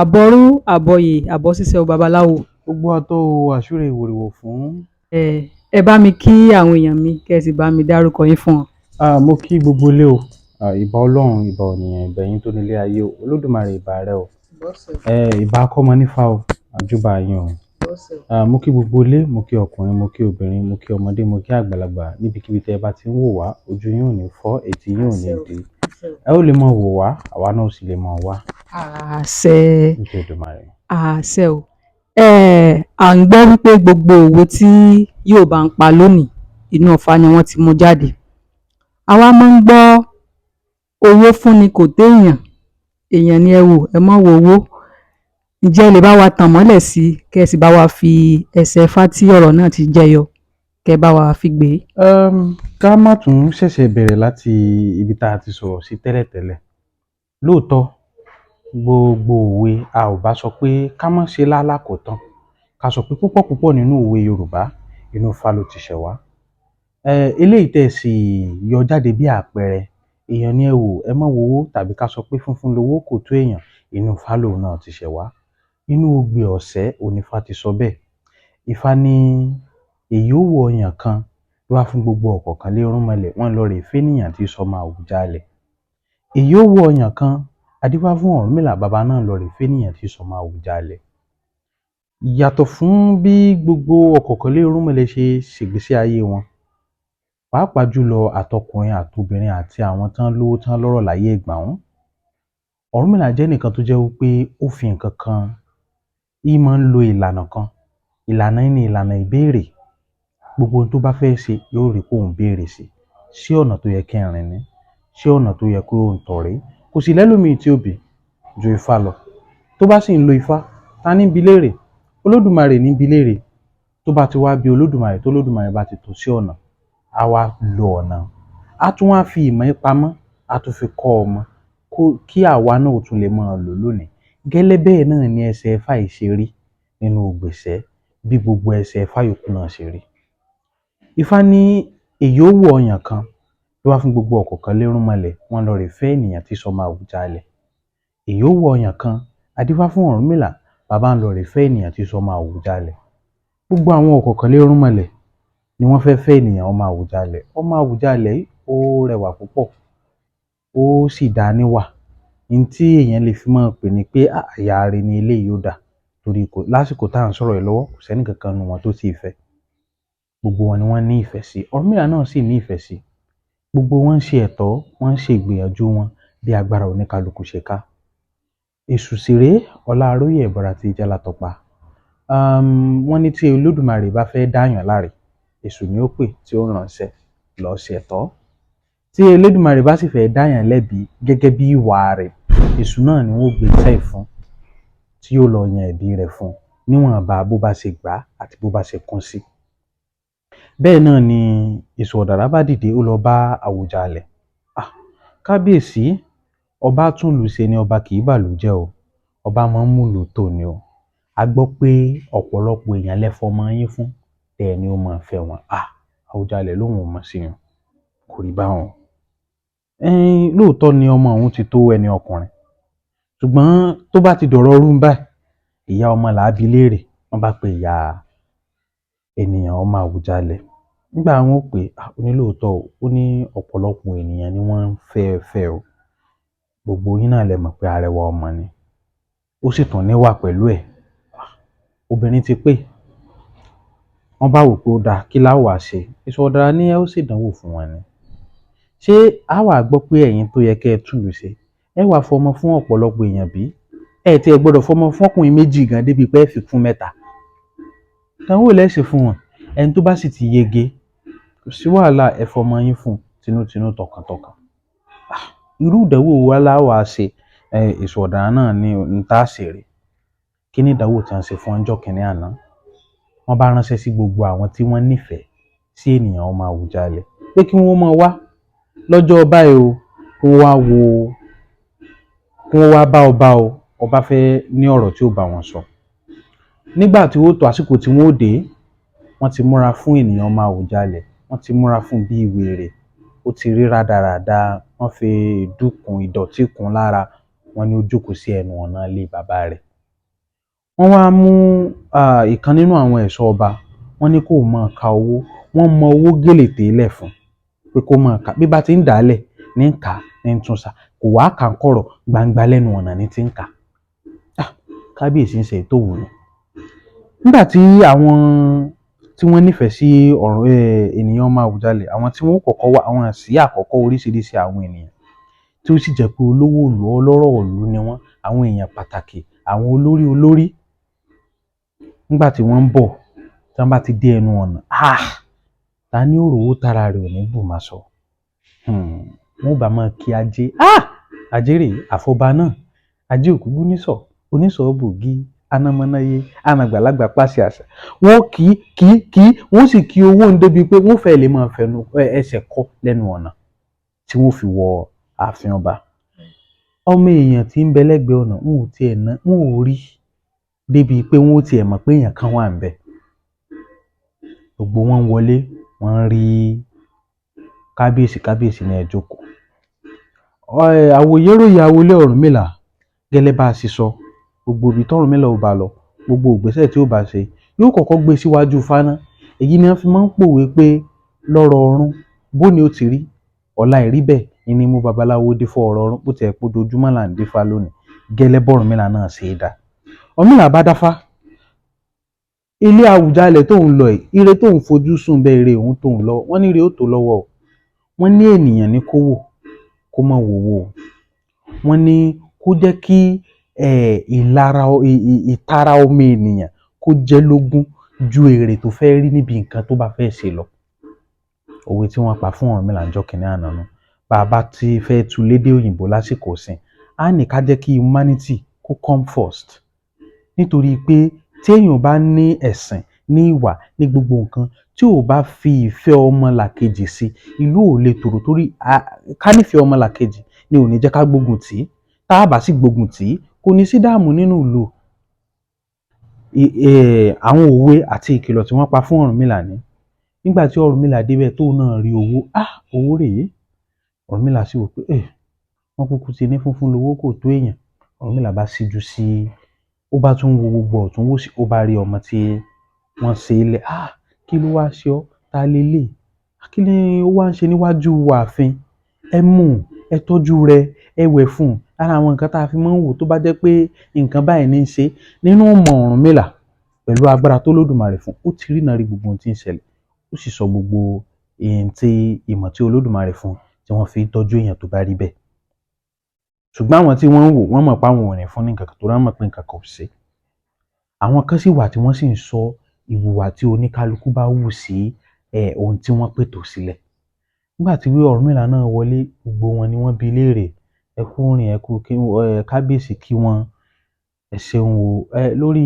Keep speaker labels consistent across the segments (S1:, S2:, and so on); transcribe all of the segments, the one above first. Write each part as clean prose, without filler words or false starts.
S1: àbọrú àbọyè àbọ̀ ṣíṣe o babaláwo.
S2: Gbogbo wa tó àṣírí ìwòrìwò fún.
S1: Ẹ bá mi kí àwọn èèyàn mi kẹ́ ẹ sì bá mi dárúkọ yín fún wọn.
S2: Mo kí gbogbo ilé o. Ìbà Ọlọ́run, ìbà ènìyàn, ìbà ẹ̀yin tó nílé ayé o. Olódùmarè ìbà rẹ o. Ìbà akọ́mọ nífà o. Àjúbà yín o. Mo kí gbogbo ilé, mo kí ọkùnrin, mo kí obìnrin, mo kí ọmọdé, mo kí àgbàlagbà. Níbikíbi tẹ́ ẹ bá ti ń wò wá, ojú yín ò ní fọ́, etí yín ò ní di. Ẹ ó lè máa wò wá, àwa náà ó sì lè máa wá.
S1: Àṣẹ.
S2: Nítorí Olódùmarè.
S1: Àṣẹ o. À ń gbọ́ wípé gbogbo òwe tí Yorùbá ń pa lónìí inú Ọ̀fà ni wọ́n ti mú jáde. Àwa máa ń gbọ́ owó fúnni kò téèyàn, èèyàn ni ẹ wò ẹ má wo owó. Ǹjẹ́ ẹ lè bá wa tàn mọ́lẹ̀ sí i kẹ́ ẹ sì bá wa fi ẹsẹ̀ Ifá tí ọ̀rọ̀ náà ti jẹyọ kẹ́ ẹ bá wa fi gbé.
S2: Ká má tún ṣẹ̀ṣẹ̀ bẹ̀rẹ̀ láti ibi tá a ti sọ̀rọ̀ sí tẹ́lẹ̀tẹ́lẹ̀. Lóòótọ́ gbogbo òwe a ò bá sọ pé ká má ṣe lálákòótán, ká sọ pé púpọ̀ nínú òwe Yorùbá inú Ifá ló ti ṣẹ̀ wá. Eléyìí tẹ́ sì yọ jáde bí àpẹẹrẹ, èèyàn ni ẹ wò ẹ má wo owó, tàbí ká sọ pé funfun lowó kò tó èèyàn, inú Ifá lòun náà ti ṣẹ̀ wá. Inú Ogbe Ọ̀sẹ́ òní Ifá ti sọ bẹ́ẹ̀. Ifá ní èyí ó wọ ọyàn kan ló wá fún gbogbo ọ̀kọ̀ọ̀kan lé Ọ̀rúnmọlẹ̀, wọ́n lọ rè fẹ́nìyàn tí sọmọ Àwùjalẹ̀. Èyí ó wọ ọyàn kan adífá fún Ọ̀rúnmìlà, bàbá náà lọ rè fẹ́nìyàn tí sọmọ Àwùjalẹ̀. Yàtọ̀ fún bí gbogbo ọ̀kọ̀ọ̀kan lé Ọ̀rúnmọlẹ̀ ṣe ṣègbésí ayé wọn, pàápàá jùlọ àtọkùnrin àtobìnrin àti àwọn tán lówó tán lọ́rọ̀ láyé ìgbà wọn. Ọ̀rúnmìlà jẹ́ nìkan tó jẹ́ wípé ó fi nǹkan kan, í máa ń lo ìlànà kan. Ìlànà yìí ni ìlànà ìbéèrè. Gbogbo ohun tó bá fẹ́ ṣe yóò rí kóun béèrè sí. Ṣé ọ̀nà tó yẹ kí n rìn ní? Ṣé ọ̀nà tó yẹ kó ń tọ̀ rèé? Kò sí lẹ́lòmíì tí ó bì ju Ifá lọ. Tó bá sì ń lo Ifá, ta ní bi léèrè? Olódùmarè ní bi léèrè. Tó bá ti wá bi Olódùmarè, tó Olódùmarè bá ti tò sí ọ̀nà, á wá lo ọ̀nà. Á tún wá fi ìmọ̀ pamọ́, á tún fi kọ́ ọmọ kí àwa náà ò tún lè máa lò lónìí. Gẹ́lẹ́ bẹ́ẹ̀ náà ni ẹsẹ̀ Ifá yìí ṣe rí nínú Ògbèsẹ́, bí gbogbo ẹsẹ̀ Ifá yòókù náà ṣe rí. Ifá ní èyí ó wọ ọyàn kan ló wá fún gbogbo ọ̀kọ̀ọ̀kan lé Ọ̀rúnmọlẹ̀, wọ́n lọ rè fẹ́ ènìyàn tí sọmọ Àwùjalẹ̀. Èyí ó wọ ọyàn kan adífá fún Ọ̀rúnmìlà, bàbá ń lọ rè fẹ́ ènìyàn tí sọmọ Àwùjalẹ̀. Gbogbo àwọn ọ̀kọ̀ọ̀kan lé Ọ̀rúnmọlẹ̀ ni wọ́n fẹ́ fẹ́ ènìyàn ọmọ Àwùjalẹ̀. Ọmọ Àwùjalẹ̀ yìí ó rẹwà púpọ̀, ó sì dá níwà. Ní tí èèyàn lè fi máa pè ní pé àyà rẹ̀ ni eléyìí ó dà, torí lásìkò tá à ń sọ̀rọ̀ yìí lọ́wọ́ kò sẹ́ni kankan nínú wọn tó sì fẹ́. Gbogbo wọn ni wọ́n ní ìfẹ́ sí. Ọ̀rúnmìlà náà sì ní ìfẹ́ sí. Gbogbo wọn ń ṣe ẹ̀tọ́, wọ́n ń ṣe ìgbìyànjú wọn bí agbára oníkálukú ṣe ká. Èṣù sì rèé, ọlá aróyè ẹ̀bọra tí jẹ́ látọpa. Wọ́n ní tí Olódùmarè bá fẹ́ dáyàn láre, Èṣù ni ó pè tí ó ránṣẹ́ lọ ṣe ẹ̀tọ́. Tí Olódùmarè bá sì fẹ́ dáyàn lẹ́bi gẹ́gẹ́ bí ìwà rẹ̀, Èṣù náà ni wọ́n gbé iṣẹ́ fún, tí yóò lọ yan ẹ̀bi rẹ̀ fún níwọ̀nba bó bá ṣe gbà àti bó bá ṣe kún sí. Bẹ́ẹ̀ náà ni Èṣù ọ̀dàrà bá dìde, ó lọ bá Àwùjalẹ̀. Kábíyèsí, ọba tún lù ṣe ni ọba kì í bàlú jẹ́ o, ọba máa ń múlù tò ni o. A gbọ́ pé ọ̀pọ̀lọpọ̀ èèyàn lẹ fọmọ yín fún, bẹ́ẹ̀ ni ó máa fẹ́ wọn. Àwùjalẹ̀ lóhùn ò mọ̀ sí yàn, kò rí báwọn. Lóòótọ́ ni ọmọ òun ti tó ẹni ọkùnrin, ṣùgbọ́n tó bá ti dọ̀rọ̀ ọrú báyìí, ìyá ọmọ làá bi léèrè. Wọ́n bá pe ìyá ènìyàn ọmọ Àwùjalẹ̀. Nígbà wọn ó pè ó ní lóòótọ́ o, ó ní ọ̀pọ̀lọpọ̀ ènìyàn ni wọ́n ń fẹ́ o. Gbogbo yín náà lẹ mọ̀ pé arẹwà ọmọ ni, ó sì tún níwà pẹ̀lú ẹ̀. Obìnrin ti pé. Wọ́n bá wò pé ó dáa, kí láwà ṣe? Èṣù ọ̀dàrà ní ẹ ó ṣèdánwò fún wọn ni. Ṣé a wá gbọ́ pé ẹ̀yin tó yẹ kẹ́ ẹ túlù ṣe, ẹ wá fọmọ fún ọ̀pọ̀lọpọ̀ èèyàn bí? Ẹ ti ẹ gbọ́dọ̀ fọmọ fún ọkùnrin méjì gan débi pé ẹ fi fún mẹ́ta. Ìdánwò lẹ́sẹ̀ fún wọn. Ẹni tó bá sì ti yege, kò sí wàhálà, ẹ fọmọ yín fún tinútinú tọkàntọkàn. Irú ìdánwò wa láwà ṣe? Èṣù ọ̀dàrà náà ní n tá ṣe rè. Kí ni ìdánwò tí wọ́n ṣe fún ọjọ́ kìíní àná? Wọ́n bá ránṣẹ́ sí gbogbo àwọn tí wọ́n nífẹ̀ẹ́ sí ènìyàn ọmọ Àwùjalẹ̀ pé kí wọ́n máa wá lọ́jọ́ báyìí o, kí wọ́n wá bá ọba o. Ọba fẹ́ ní ọ̀rọ̀ tí ó bá wọn sọ. Nígbà tí ó tó àsìkò tí wọ́n ó dé, wọ́n ti múra fún ènìyàn ọmọ Àwùjalẹ̀, wọ́n ti múra fún bí wèrè. Ó ti rí rádaràda, wọ́n fi dúkùn ìdọ̀tí kùn lára, wọ́n ní ó jókòó sí ẹnu ọ̀nà ilé bàbá rẹ̀. Wọ́n wá mú ìkan nínú àwọn ẹ̀ṣọ́ ọba, wọ́n ní kó máa ka owó, wọ́n mọ owó gèlèté lẹ̀ fún pé kó máa kà, bí bá ti ń dàálẹ̀ ní ń kà ní ń tún sà, kò wá kà ń kọ̀rọ̀, gbangba lẹ́nu ọ̀nà ní ti ń kà. Kábíyèsí ń ṣe ètò wù ú. Nígbà tí àwọn tí wọ́n nífẹ̀ẹ́ sí ọ̀rọ̀ ènìyàn ọmọ Àwùjalẹ̀, àwọn tí wọ́n kọ́kọ́ wá, àwọn àsíá àkọ́kọ́ oríṣiríṣi àwọn ènìyàn tí ó sì jẹ́ pé olówó ìlú, ọlọ́rọ̀ ìlú ni wọ́n, àwọn èèyàn pàtàkì, àwọn olórí. Nígbà tí wọ́n ń bọ̀, tí wọ́n bá ti dé ẹnu ọ̀nà, ta ni ó rówó tára rẹ̀ ò ní bù máa sọ. Wọ́n bá máa kí ajé, ajé rèé àfọ̀bá náà, ajé òkúgbú nísọ̀, onísọ̀ bògì, anamọ́náyé, anàgbàlagbà pàṣẹ àṣà. Wọ́n kì, wọ́n sì kí owó ń débi pé wọ́n fẹ́ lè máa fẹnu ẹsẹ̀ kọ́ lẹ́nu ọ̀nà tí wọ́n fi wọ ààfin ọba. Ọmọ èèyàn tí ń bẹ lẹ́gbẹ̀ẹ́ ọ̀nà, wọn ò rí débi pé wọ́n ó tiẹ̀ mọ̀ pé èèyàn kan wà ńbẹ̀. Gbogbo wọn wọlé, wọ́n rí kábíyèsí ní ẹ jókòó. Àwòyé ròyìn àwọlé Ọ̀rúnmìlà gẹ́lẹ́ bá a sì sọ, gbogbo ibi tọ́rúnmìlà ò bá lọ, gbogbo ìgbésẹ̀ tí ó bá ṣe, yóò kọ́kọ́ gbé síwájú Fáná. Èyí ni wọ́n fi máa ń pòwe pé lọ́rọ̀ ọ̀run bó ni ó ti rí, ọ̀la ìrí bẹ́ẹ̀ ni mú babaláwo dífá ọ̀rọ̀ ọ̀run, bó ti ẹ̀ pé ojoojúmọ́ là ń dífá lónìí, gẹ́lẹ́ bọ́rúnmìlà náà ṣe é dá. Ọ̀rúnmìlà bá dáfá, ilé Àwùjalẹ̀ tóun lọ yìí, ire tóun fojú sùn bẹ́ẹ̀ ire òun tóun lọ, wọ́n ní ire ó tó lọ́wọ́ o. Wọ́n ní ènìyàn ní kó wò kó má wòwò o. Wọ́n ní kó jẹ́ kí ìtara ọmọ ènìyàn kó jẹ́ lógún ju èrè tó fẹ́ rí níbi nǹkan tó bá fẹ́ ṣe lọ. Òwe tí wọ́n pa fún Ọ̀rúnmìlà ńjọ́ kìíní àná nù. Bàbá tí fẹ́ tu lédè òyìnbó lásìkò sìn, á ní ká jẹ́ kí humanity kó come first. Nítorí pé tí èèyàn bá ní ẹ̀sìn, ní ìwà, ní gbogbo nǹkan, tí ò bá fi ìfẹ́ ọmọlàkejì sí, ìlú ò lè tòrò. Torí ká nífẹ̀ẹ́ ọmọlàkejì ni ò ní jẹ́ ká gbógun tì í. Tá a bá sì gbógun tì í, kò ní sí dààmú nínú ìlú. Àwọn òwe àti ìkìlọ̀ tí wọ́n pa fún Ọ̀rúnmìlà ní. Nígbà tí Ọ̀rúnmìlà débẹ̀ tóun náà rí owó, owó rèé. Ọ̀rúnmìlà sì wò pé wọ́n kúkú ti ní funfun lówó kò tó èèyàn. Ọ̀rúnmìlà bá síjú sí, ó bá tún wo gbogbo ọ̀tún wò sí, ó bá rí ọmọ tí wọ́n ṣe é lẹ̀. Kí ló wá ṣe ọ́? Ta lélẹ̀? Kí ni ó wá ń ṣe níwájú ààfin? Ẹ mú, ẹ tọ́jú rẹ̀, ẹ wẹ̀ fún un. Ara àwọn nǹkan tá a fi máa ń wò tó bá jẹ́ pé nǹkan báyìí ní í ṣe nínú ìmọ̀ Ọ̀rúnmìlà pẹ̀lú agbára tó Olódùmarè fún, ó ti rína rí gbogbo ohun tí ń ṣẹlẹ̀. Ó sì sọ gbogbo ìmọ̀ tí Olódùmarè fún tí wọ́n fi tọ́jú èèyàn tó bá rí bẹ́ẹ̀. Ṣùgbọ́n àwọn tí wọ́n ń wò, wọ́n mọ̀ pé àwọn ò ní fún ní nǹkan kan, torí wọ́n mọ̀ pé nǹkan kan ò ṣe. Àwọn kan sì wà tí wọ́n sì ń sọ ìhùwà tí oníkálukú bá wù sí ohun tí wọ́n pètò sílẹ̀. Nígbà tí Ọ̀rúnmìlà náà wọlé, gbogbo wọn ni wọ́n bi léèrè, ẹ kú rìn, ẹ kú kí kábíyèsí kí wọn, ẹ ṣeun o, lórí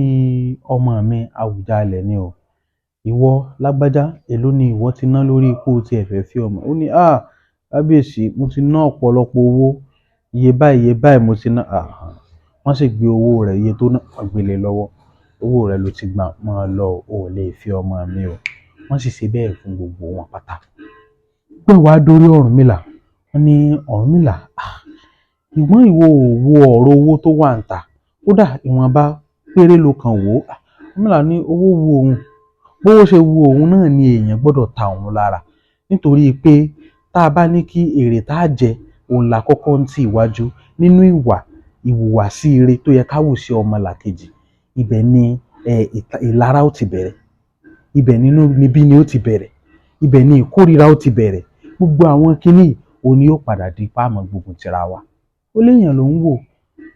S2: ọmọ mi Àwùjalẹ̀ ni o. Ìwọ lágbájá, èló ni ìwọ ti ná lórí ipò tí ẹ fẹ́ fi ọmọ? Ó ní kábíyèsí, mo ti ná ọ̀pọ̀lọpọ̀ owó, iye báyìí mo ti ná. Wọ́n sì gbé owó rẹ̀, iye tó ná, wọ́n gbé lé lọ́wọ́. Owó rẹ̀ ló ti gbà, máa lọ, o ò lè fi ọmọ mi o. Wọ́n sì ṣe bẹ́ẹ̀ fún gbogbo wọn pátá. Pé wàá dórí Ọ̀rúnmìlà, wọ́n ní Ọ̀rúnmìlà, ìwọ̀n ìwọ ò wo ọ̀rọ̀ owó tó wà ń ta, kódà ìwọ̀nba péré ló kàn wò. Ọ̀rúnmìlà ní owó wu òun, bówó ṣe wu òun náà ni èèyàn gbọ́dọ̀ ta òun lára. Nítorí pé tá a bá ní kí èrè tá a jẹ òun là kọ́kọ́ ń tì iwájú nínú ìhùwàsí ire tó yẹ ká wù sí ọmọlàkejì, ibẹ̀ ni ìlara ó ti bẹ̀rẹ̀, ibẹ̀ nínú níbí ni ó ti bẹ̀rẹ̀, ibẹ̀ ni ìkórìíra ó ti bẹ̀rẹ̀. Gbogbo àwọn kinní òun ni yóò padà di páàmọ́ gbógun tira wa. Ó léèyàn ló ń wò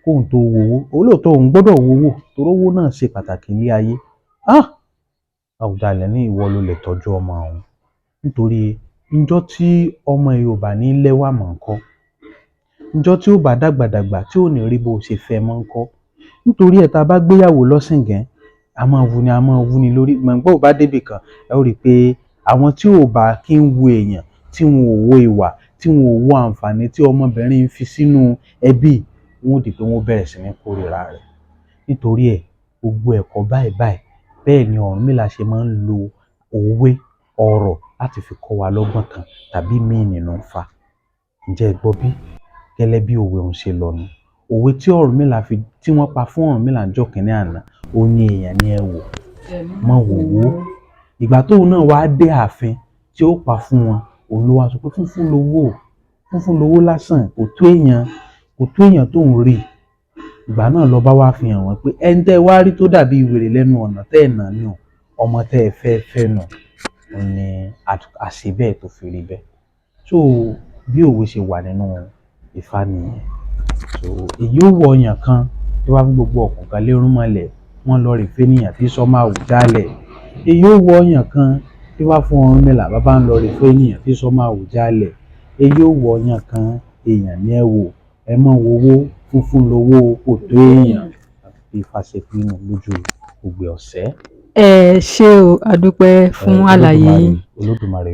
S2: kóun tó wowó, olóòótọ́ òun gbọ́dọ̀ wowó torí owó náà ṣe pàtàkì ní ayé. Àwùjalẹ̀ ní ìwọ ló lè tọ́jú ọmọ òun. Nítorí níjọ́ tí ọmọ Yorùbá ní lẹ́wà mọ̀ ń kọ́, níjọ́ tí ó bá dàgbàdàgbà tí ò ní rí bó ṣe fẹ́ mọ́ ń kọ́. Nítorí tá a bá gbéyàwó lọ́sìngẹ́, a máa wú ni lórí. Gbọ̀ngbọ́n ò bá débì kan, ẹ ó rí i pé àwọn tí ò bá kí ń wo èèyàn, tí wọn ò wo ìwà, tí wọn ò wo àǹfààní tí ọmọbìnrin ń fi sínú ẹbí, wọn ò di pé wọ́n bẹ̀rẹ̀ sí ní kórìíra rẹ̀. Nítorí gbogbo ẹ̀kọ́ báyìí, bẹ́ẹ̀ ni Ọ̀rúnmìlà ṣe máa ń lo òwe, ọ̀rọ̀ láti fi kọ́ wa lọ́gbọ́n kan tàbí míì nínú Ifá. Ǹjẹ́ ẹ gbọ́ bí gẹ́lẹ́ bí òwe òun ṣe lọ nù? òwe tí wọ́n pa fún Ọ̀rúnmìlà níjọ́ kínní àná, ó ní èèyàn ní ẹ wò mọ́ wò wó. Ìgbà tóun náà wá dé ààfin tí ó pa fún wọn, òun ló wá sọ pé funfun lowó lásán, kò tó èèyàn tóun rí. Ìgbà náà lọba wá fi hàn wọ́n pé ẹni tẹ́ wá rí tó dàbí wèrè lẹ́nu ọ̀nà tẹ́ ẹ̀ nà nù, ọmọ tẹ́ ẹ fẹ́ nù. Òun ni àṣẹ bẹ́ẹ̀ tó fi rí bẹ́ẹ̀. So bí òwe ṣe wà nínú Ifá nìyẹn. So èyí ó wọ ọyàn kan tí wàá fi gbogbo ọ̀kùnkan lérún mọ́lẹ̀, wọ́n lọ rè fẹ́nìyàn tí sọ́mọ́ àwùjálẹ̀. Èyí ó wọ ọyàn kan tí wàá fún Ọ̀rúnmìlà, bàbá ń lọ rè fẹ́nìyàn tí sọ́mọ́ àwùjálẹ̀. Èyí ó wọ ọyàn kan, èèyàn ní ẹ wò, ẹ mọ́ wowó, funfun lowó kò tó èèyàn. Bí Ifá ṣe pinnu lójú Ògbè Ọ̀sẹ́.
S1: Ẹ ṣé o, a dúpẹ́ fún àlàyé yín.
S2: Olódùmarè